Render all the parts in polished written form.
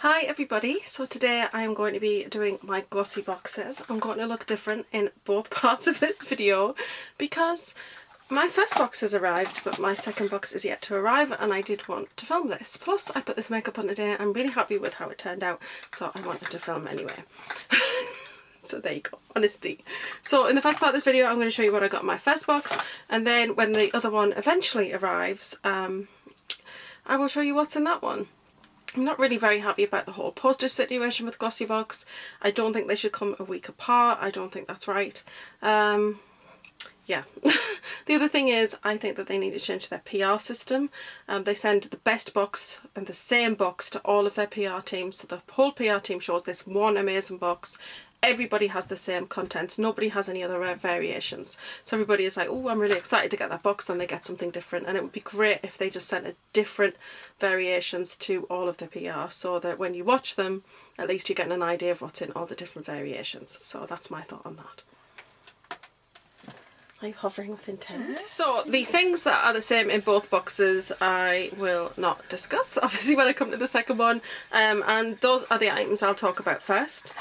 Hi everybody, so today I am going to be doing my glossy boxes. I'm going to look different in both parts of this video because my first box has arrived but my second box is yet to arrive and I did want to film this. Plus I put this makeup on today. I'm really happy with how it turned out, so I wanted to film anyway. So there you go, honesty. So in the first part of this video I'm going to show you what I got in my first box, and then when the other one eventually arrives I will show you what's in that one. I'm not really very happy about the whole postage situation with Glossybox. I don't think they should come a week apart. I don't think that's right. Yeah. The other thing is I think that they need to change their PR system. They send the best box and the same box to all of their PR teams. So the whole PR team shows this one amazing box. Everybody has the same contents. Nobody has any other variations. So everybody is like, oh, I'm really excited to get that box. Then they get something different. And it would be great if they just sent a different variations to all of the PR so that when you watch them, at least you're getting an idea of what's in all the different variations. So that's my thought on that. Are you hovering with intent? So the things that are the same in both boxes I will not discuss, obviously, when I come to the second one, and those are the items I'll talk about first.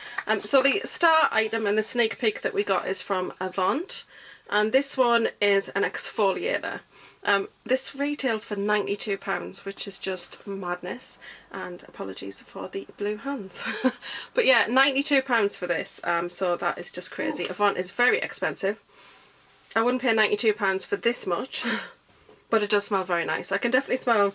So the star item and the sneak peek that we got is from Rant, and this one is an exfoliator. This retails for £92, which is just madness, and apologies for the blue hands. But yeah, £92 for this, so that is just crazy. Rant is very expensive. I wouldn't pay £92 for this much, but it does smell very nice. I can definitely smell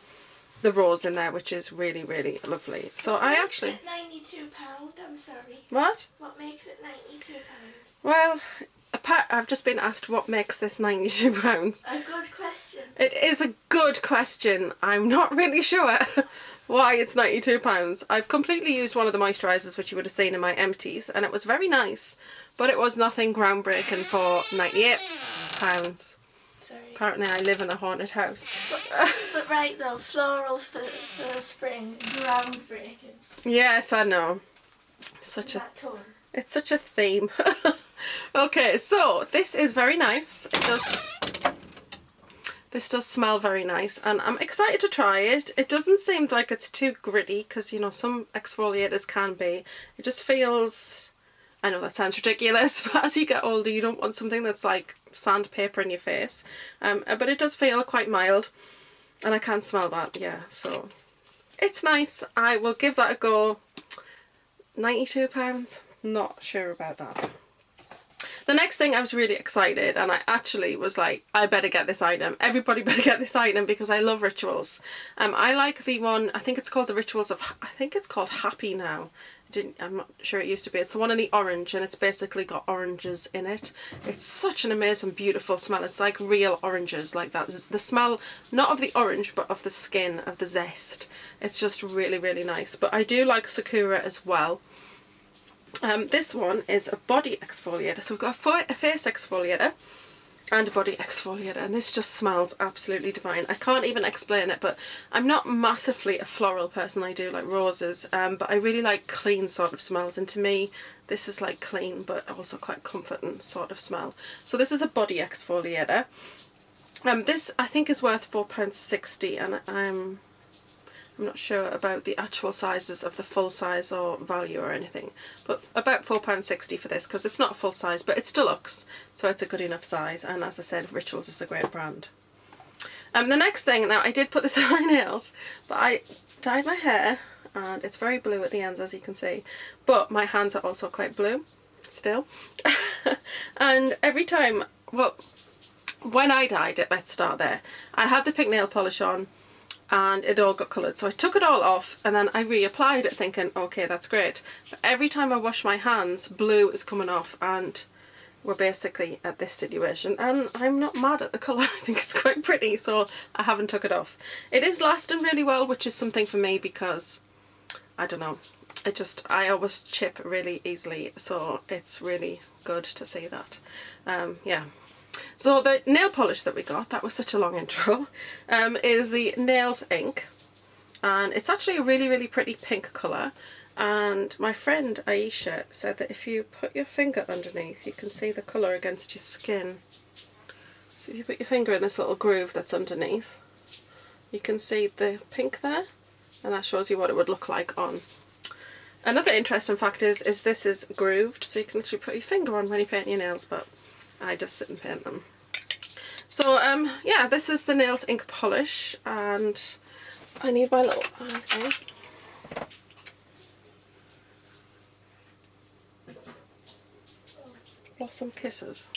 the rose in there, which is really, really lovely. So I actually... What makes it £92? I'm sorry. What? What makes it £92? Well, I've just been asked what makes this £92. A good question. It is a good question. I'm not really sure why it's £92. I've completely used one of the moisturisers which you would have seen in my empties, and it was very nice, but it was nothing groundbreaking for £98. Sorry. Apparently I live in a haunted house. But right though, florals for spring, groundbreaking. Yes, I know. It's such a theme. Okay, so this is very nice. This does smell very nice, and I'm excited to try it. It doesn't seem like it's too gritty, because, you know, some exfoliators can be. It just feels... I know that sounds ridiculous, but as you get older you don't want something that's like sandpaper in your face. But it does feel quite mild, and I can smell that, yeah, so it's nice. I will give that a go. £92? Not sure about that. The next thing, I was really excited, and I actually was like, I better get this item. Everybody better get this item because I love rituals. I like the one, I think it's called the Rituals of, I think it's called Happy now. I'm not sure it used to be. It's the one in the orange, and it's basically got oranges in it. It's such an amazing, beautiful smell. It's like real oranges, like that. The smell, not of the orange, but of the skin, of the zest. It's just really, really nice. But I do like Sakura as well. This one is a body exfoliator. So we've got a face exfoliator and a body exfoliator, and this just smells absolutely divine. I can't even explain it, but I'm not massively a floral person. I do like roses, but I really like clean sort of smells, and to me this is like clean but also quite comforting sort of smell. So this is a body exfoliator. This I think is worth £4.60, and I'm not sure about the actual sizes of the full size or value or anything, but about £4.60 for this, because it's not a full size, but it's deluxe, so it's a good enough size, and as I said, Rituals is a great brand. The next thing, now I did put this on my nails, but I dyed my hair, and it's very blue at the ends, as you can see, but my hands are also quite blue, still, and every time, well, when I dyed it, let's start there, I had the pink nail polish on, and it all got coloured, so I took it all off and then I reapplied it thinking, okay, that's great, but every time I wash my hands blue is coming off, and we're basically at this situation, and I'm not mad at the colour. I think it's quite pretty, so I haven't took it off. It is lasting really well, which is something for me because I don't know, I always chip really easily, so it's really good to see that. Yeah. So the nail polish that we got, that was such a long intro, is the Nails ink, and it's actually a really, really pretty pink colour, and my friend Aisha said that if you put your finger underneath you can see the colour against your skin. So if you put your finger in this little groove that's underneath, you can see the pink there, and that shows you what it would look like on Another interesting fact is this is grooved, so you can actually put your finger on when you paint your nails, but I just sit and paint them. So yeah, this is the nails ink polish, and I need my little thing. Blossom Kisses.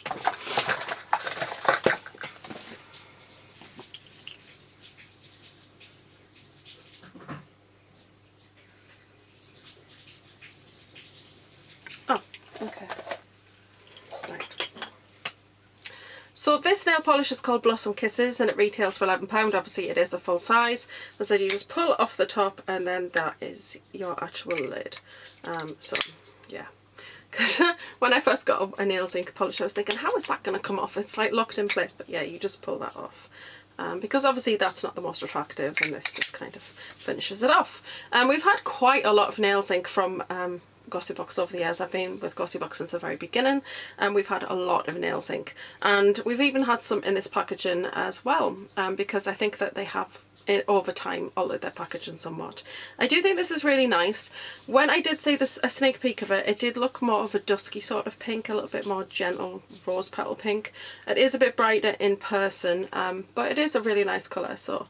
Oh, okay. Right. So this nail polish is called Blossom Kisses, and it retails for £11. Obviously it is a full size. As I said, you just pull off the top and then that is your actual lid. So yeah. Because when I first got a nails ink polish, I was thinking, how is that going to come off? It's like locked in place, but yeah, you just pull that off. Because obviously that's not the most attractive, and this just kind of finishes it off. We've had quite a lot of nails ink from Glossybox over the years. I've been with Glossybox since the very beginning, and we've had a lot of nails ink, and we've even had some in this packaging as well, because I think that they have over time altered their packaging somewhat. I do think this is really nice. When I did see a sneak peek of it, it did look more of a dusky sort of pink, a little bit more gentle rose petal pink. It is a bit brighter in person, but it is a really nice colour. So,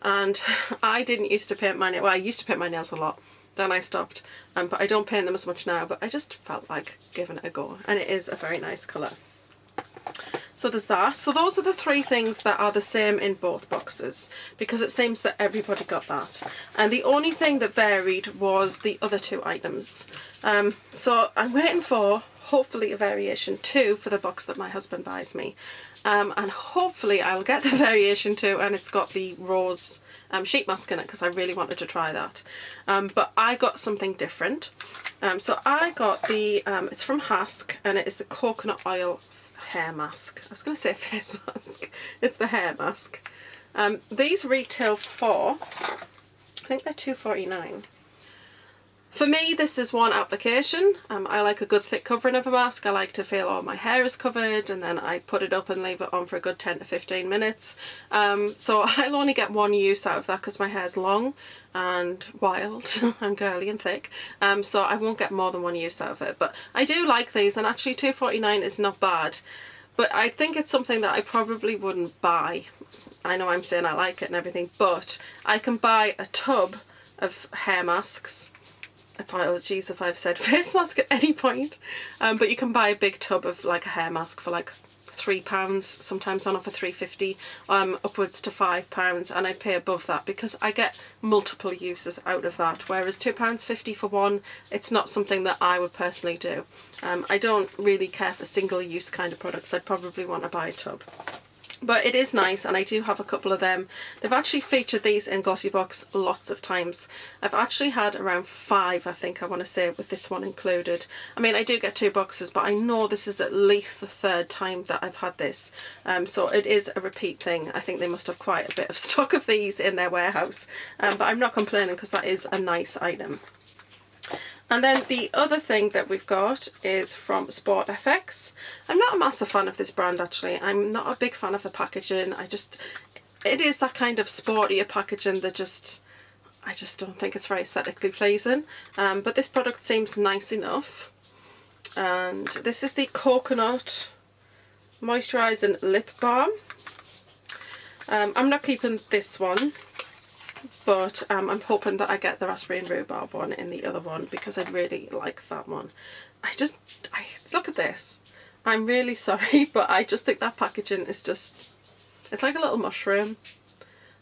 and I didn't used to paint my nails, well, I used to paint my nails a lot, then I stopped, but I don't paint them as much now, but I just felt like giving it a go, and it is a very nice colour. So there's that. So those are the three things that are the same in both boxes, because it seems that everybody got that. And the only thing that varied was the other two items. So I'm waiting for, hopefully, a variation 2 for the box that my husband buys me. And hopefully I'll get the variation 2 and it's got the rose sheet mask in it, because I really wanted to try that. But I got something different. So I got the, it's from Hask, and it is the coconut oil hair mask. I was going to say face mask. It's the hair mask. These retail for, I think they're £2.49. For me, this is one application. I like a good thick covering of a mask. I like to feel all my hair is covered, and then I put it up and leave it on for a good 10 to 15 minutes. So I'll only get one use out of that because my hair's long and wild and girly and thick. So I won't get more than one use out of it. But I do like these, and actually £2.49 is not bad. But I think it's something that I probably wouldn't buy. I know I'm saying I like it and everything, but I can buy a tub of hair masks. Apologies if I've said face mask at any point, but you can buy a big tub of like a hair mask for like £3, sometimes on offer £3.50, upwards to £5, and I pay above that because I get multiple uses out of that, whereas £2.50 for one, it's not something that I would personally do. I don't really care for single use kind of products. I'd probably want to buy a tub. But it is nice, and I do have a couple of them. They've actually featured these in Glossybox lots of times. I've actually had around 5, I think I want to say, with this one included. I mean, I do get 2 boxes, but I know this is at least the 3rd time that I've had this. So it is a repeat thing. I think they must have quite a bit of stock of these in their warehouse. But I'm not complaining because that is a nice item. And then the other thing that we've got is from Sport FX. I'm not a massive fan of this brand, actually. I'm not a big fan of the packaging. It is that kind of sportier packaging that I just don't think it's very aesthetically pleasing. But this product seems nice enough. And this is the Coconut Moisturising Lip Balm. I'm not keeping this one, but I'm hoping that I get the raspberry and rhubarb one in the other one, because I'd really like that one. I look at this. I'm really sorry, but I just think that packaging is just, it's like a little mushroom.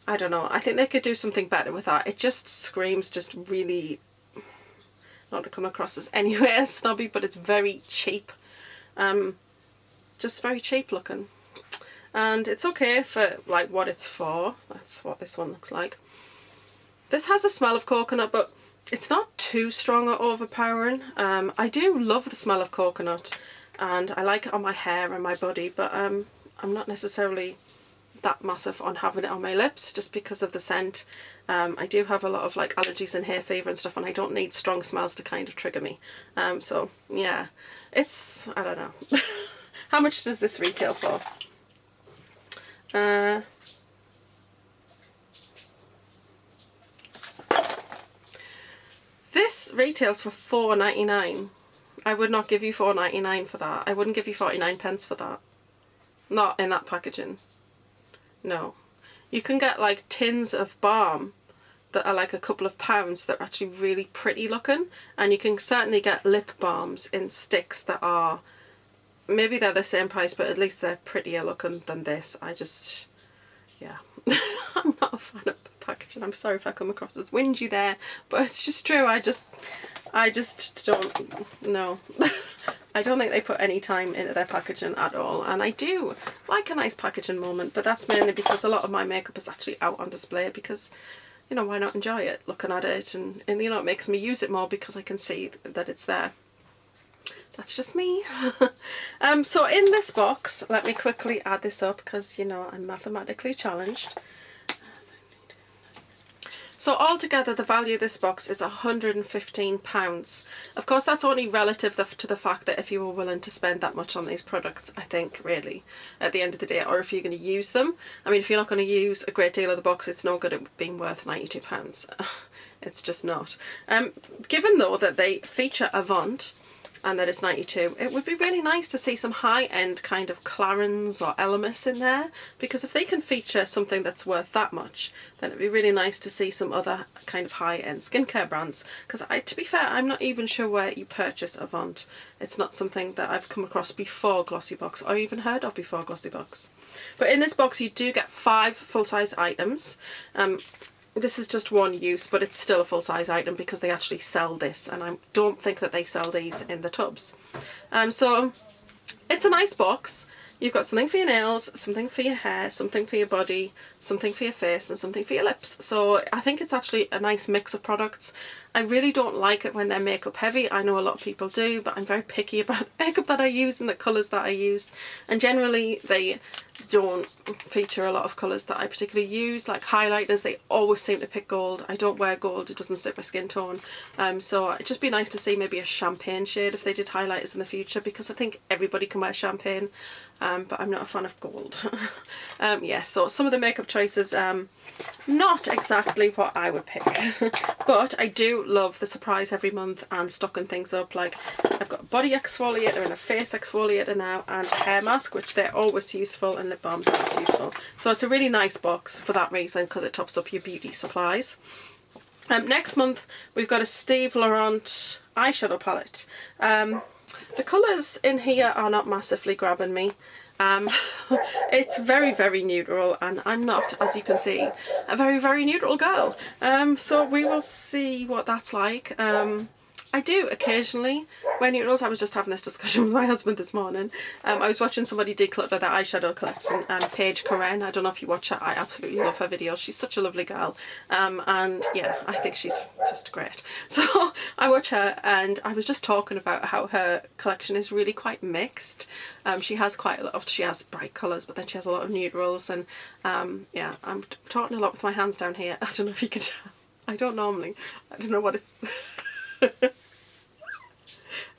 I don't know. I think they could do something better with that. It just screams just really, not to come across as anywhere snobby, but it's very cheap. Just very cheap looking. And it's okay for like what it's for. That's what this one looks like. This has a smell of coconut, but it's not too strong or overpowering. I do love the smell of coconut, and I like it on my hair and my body, but I'm not necessarily that massive on having it on my lips just because of the scent. I do have a lot of like allergies and hay fever and stuff, and I don't need strong smells to kind of trigger me. So yeah, it's, I don't know. How much does this retail for? This retails for £4.99. I would not give you £4.99 for that. I wouldn't give you 49 pence for that. Not in that packaging. No. You can get like tins of balm that are like a couple of pounds that are actually really pretty looking, and you can certainly get lip balms in sticks that are, maybe they're the same price, but at least they're prettier looking than this. I just, yeah. I'm not a fan of the packaging. I'm sorry if I come across as whingy there, but it's just true. I just don't, no. I don't think they put any time into their packaging at all, and I do like a nice packaging moment, but that's mainly because a lot of my makeup is actually out on display because, you know, why not enjoy it, looking at it, and you know, it makes me use it more because I can see that it's there. That's just me. So in this box, let me quickly add this up because, you know, I'm mathematically challenged. So altogether, the value of this box is £115. Of course, that's only relative to the fact that if you were willing to spend that much on these products, I think, really, at the end of the day, or if you're going to use them. I mean, if you're not going to use a great deal of the box, it's no good at being worth £92. It's just not. Given, though, that they feature a Vant, and that it's 92, it would be really nice to see some high-end kind of Clarins or Elemis in there, because if they can feature something that's worth that much, then it'd be really nice to see some other kind of high-end skincare brands, because to be fair, I'm not even sure where you purchase a Vant. It's not something that I've come across before Glossybox, or even heard of before Glossybox. But in this box you do get 5 full-size items. This is just one use, but it's still a full-size item because they actually sell this, and I don't think that they sell these in the tubs. So it's a nice box. You've got something for your nails, something for your hair, something for your body, something for your face, and something for your lips. So I think it's actually a nice mix of products. I really don't like it when they're makeup heavy. I know a lot of people do, but I'm very picky about the makeup that I use and the colours that I use. And generally they don't feature a lot of colours that I particularly use, like highlighters. They always seem to pick gold. I don't wear gold, it doesn't suit my skin tone. So it'd just be nice to see maybe a champagne shade if they did highlighters in the future, because I think everybody can wear champagne, but I'm not a fan of gold. Yes, so some of the makeup choices, not exactly what I would pick, but I do love the surprise every month and stocking things up. Like, I've got a body exfoliator and a face exfoliator now, and a hair mask, which they're always useful, and lip balms are always useful. So it's a really nice box for that reason, because it tops up your beauty supplies. Next month we've got a Steve Laurent eyeshadow palette. The colours in here are not massively grabbing me. It's very, very neutral, and I'm not, as you can see, a very, very neutral girl. So we will see what that's like. I do occasionally wear neutrals. I was just having this discussion with my husband this morning. I was watching somebody declutter their eyeshadow collection, Paige Corinne. I don't know if you watch her. I absolutely love her videos. She's such a lovely girl. And yeah, I think she's just great. So I watch her, and I was just talking about how her collection is really quite mixed. She has quite a lot of, she has bright colours, but then she has a lot of neutrals, and yeah, I'm talking a lot with my hands down here. I don't know if you can tell. I don't know what it's...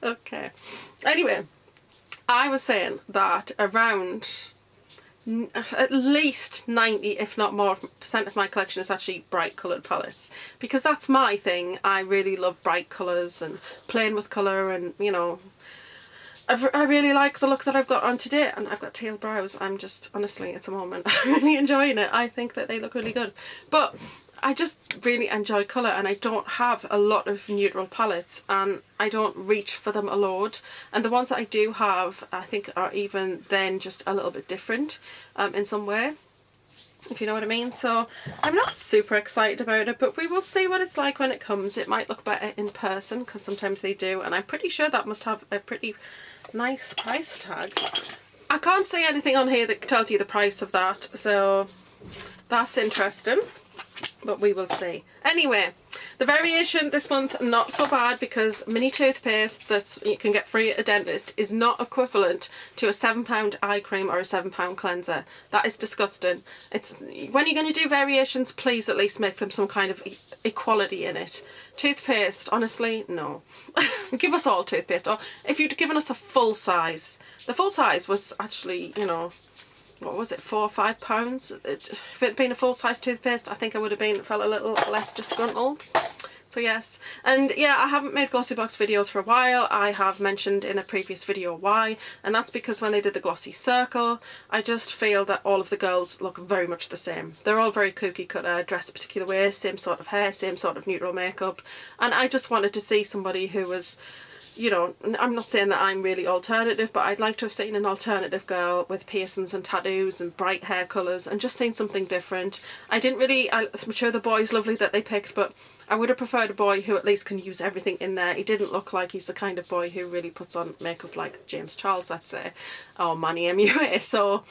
Okay, anyway, I was saying that around at least 90, if not more, % of my collection is actually bright coloured palettes, because that's my thing. I really love bright colours and playing with colour, and you know, I really like the look that I've got on today, and I've got teal brows. I'm just, honestly, at the moment, I'm really enjoying it. I think that they look really good, but I just really enjoy colour, and I don't have a lot of neutral palettes, and I don't reach for them a lot, and the ones that I do have, I think, are even then just a little bit different in some way, if you know what I mean. So I'm not super excited about it, but we will see what it's like when it comes. It might look better in person, because sometimes they do, and I'm pretty sure that must have a pretty nice price tag. I can't see anything on here that tells you the price of that, so that's interesting. But we will see. Anyway, the variation this month, not so bad, because mini toothpaste that you can get free at a dentist is not equivalent to a £7 eye cream or a £7 cleanser. That is disgusting. It's, when you're going to do variations, please at least make them some kind of equality in it. Toothpaste, honestly, no. Give us all toothpaste. Or if you'd given us a full size. The full size was actually, you know, what was it, £4 or £5? If it had been a full-size toothpaste, I think I would have felt a little less disgruntled. So yes, and yeah, I haven't made Glossybox videos for a while. I have mentioned in a previous video why, and that's because when they did the glossy circle, I just feel that all of the girls look very much the same. They're all very cookie cutter, dressed a particular way, same sort of hair, same sort of neutral makeup, and I just wanted to see somebody who was, you know, I'm not saying that I'm really alternative, but I'd like to have seen an alternative girl with piercings and tattoos and bright hair colours and just seen something different. I'm sure the boy's lovely that they picked, but I would have preferred a boy who at least can use everything in there. He didn't look like he's the kind of boy who really puts on makeup like James Charles, let's say, or Manny MUA. So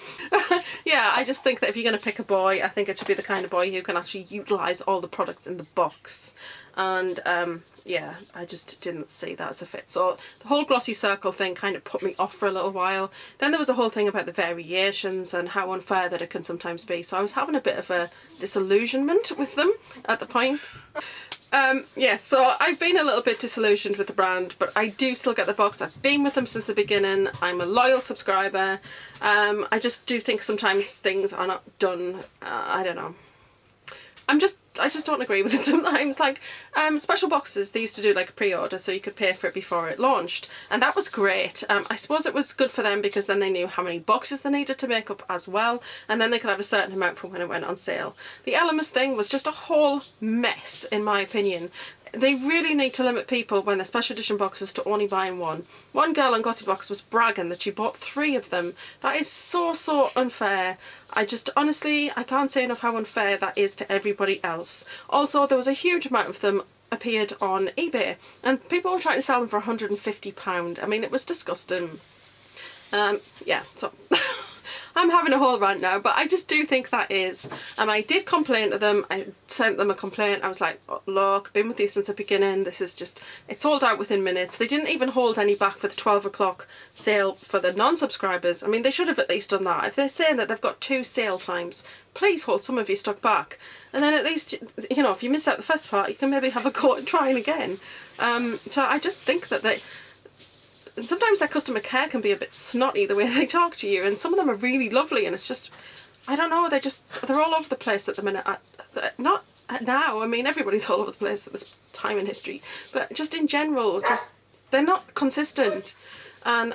yeah, I just think that if you're going to pick a boy, I think it should be the kind of boy who can actually utilise all the products in the box. And yeah, I just didn't see that as a fit. So the whole glossy circle thing kind of put me off for a little while. Then there was a whole thing about the variations and how unfair that it can sometimes be. So I was having a bit of a disillusionment with them at the point. Yeah, so I've been a little bit disillusioned with the brand, but I do still get the box. I've been with them since the beginning. I'm a loyal subscriber. I just do think sometimes things are not done, I don't know. I just don't agree with it sometimes. Like, special boxes, they used to do like a pre-order so you could pay for it before it launched, and that was great. I suppose it was good for them because then they knew how many boxes they needed to make up as well, and then they could have a certain amount for when it went on sale. The Elemis thing was just a whole mess, in my opinion. They really need to limit people when they're special edition boxes to only buying one. One girl on Glossybox was bragging that she bought 3 of them. That is so unfair. Honestly, I can't say enough how unfair that is to everybody else. Also, there was a huge amount of them appeared on eBay, and people were trying to sell them for £150. I mean, it was disgusting. Yeah, so I'm having a whole rant now, but I just do think that is. I did complain to them. I sent them a complaint. I was like, oh, look, been with you since the beginning. This is just, it sold out within minutes. They didn't even hold any back for the 12 o'clock sale for the non-subscribers. I mean, they should have at least done that. If they're saying that they've got 2 sale times, please hold some of your stock back. And then at least, you know, if you miss out the first part, you can maybe have a go at trying again. So I just think that and sometimes their customer care can be a bit snotty the way they talk to you, and some of them are really lovely, and it's just, I don't know, they're all over the place at the minute. Not now, I mean, everybody's all over the place at this time in history, but just in general, they're not consistent. And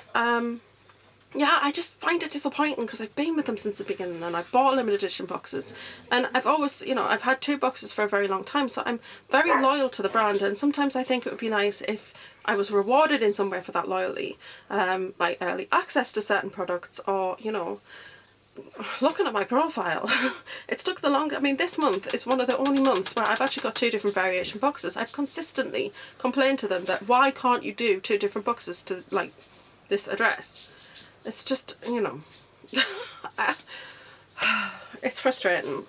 yeah, I just find it disappointing because I've been with them since the beginning, and I bought limited edition boxes, and I've always, you know, I've had 2 boxes for a very long time, so I'm very loyal to the brand, and sometimes I think it would be nice if I was rewarded in some way for that loyalty, like early access to certain products, or, you know, looking at my profile, it's took the long. I mean, this month is one of the only months where I've actually got 2 different variation boxes. I've consistently complained to them that why can't you do 2 different boxes to like this address? It's just, you know, it's frustrating.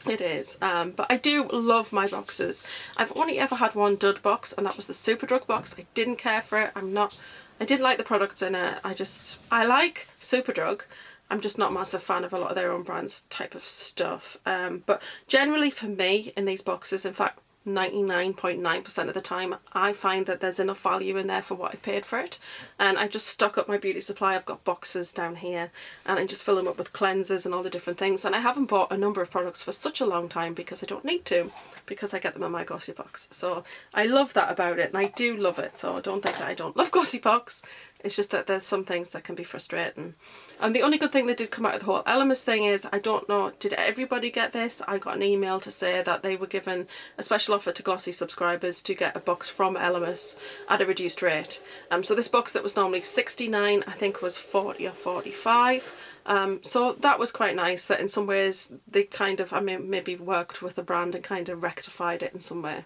It is, but I do love my boxes. I've only ever had one dud box, and that was the Superdrug box. I didn't care for it. I didn't like the products in it. I like Superdrug. I'm just not a massive fan of a lot of their own brands type of stuff. But generally for me, in these boxes, in fact, 99.9% of the time, I find that there's enough value in there for what I've paid for it, and I just stock up my beauty supply. I've got boxes down here, and I just fill them up with cleansers and all the different things, and I haven't bought a number of products for such a long time because I don't need to, because I get them in my Glossybox. So I love that about it, and I do love it, so don't think that I don't love Glossybox. It's just that there's some things that can be frustrating. And the only good thing that did come out of the whole Elemis thing is, I don't know, did everybody get this? I got an email to say that they were given a special offer to Glossy subscribers to get a box from Elemis at a reduced rate. So this box that was normally $69, I think was $40 or $45. So that was quite nice, that in some ways they kind of, I mean, maybe worked with the brand and kind of rectified it in some way.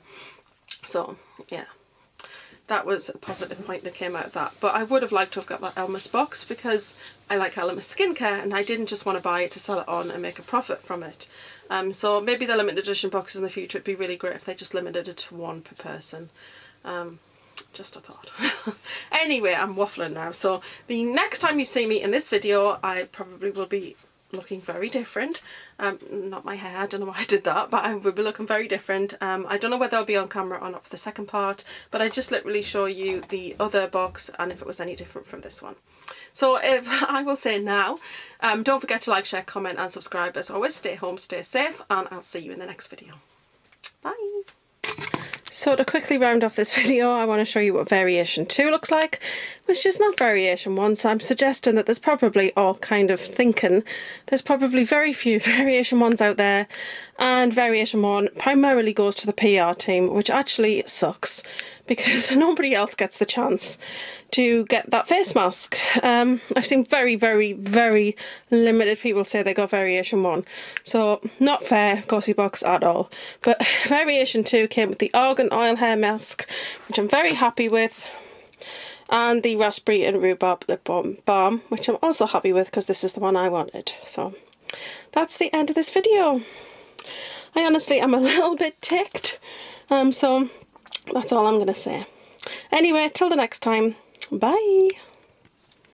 So yeah, that was a positive point that came out of that. But I would have liked to have got that Elemis box because I like Elemis skincare, and I didn't just want to buy it to sell it on and make a profit from it. So maybe the limited edition boxes in the future, it'd be really great if they just limited it to 1 per person. Just a thought. Anyway, I'm waffling now. So the next time you see me in this video, I probably will be looking very different. Not my hair, I don't know why I did that, but I will be looking very different. I don't know whether I'll be on camera or not for the second part, but I just literally show you the other box and if it was any different from this one. So if I will say now, don't forget to like, share, comment and subscribe. As always, stay home, stay safe, and I'll see you in the next video. Bye. So to quickly round off this video, I want to show you what variation 2 looks like, which is not variation 1, so I'm suggesting that there's probably, or kind of thinking, there's probably very few variation 1s out there, and variation 1 primarily goes to the PR team, which actually sucks, because nobody else gets the chance to get that face mask. I've seen very, very, very limited people say they got variation 1, so not fair, Glossybox, at all. But variation 2 came with the argan oil hair mask, which I'm very happy with, and the raspberry and rhubarb lip balm, which I'm also happy with because this is the one I wanted. So that's the end of this video. I honestly am a little bit ticked, so that's all I'm going to say. Anyway, till the next time, bye!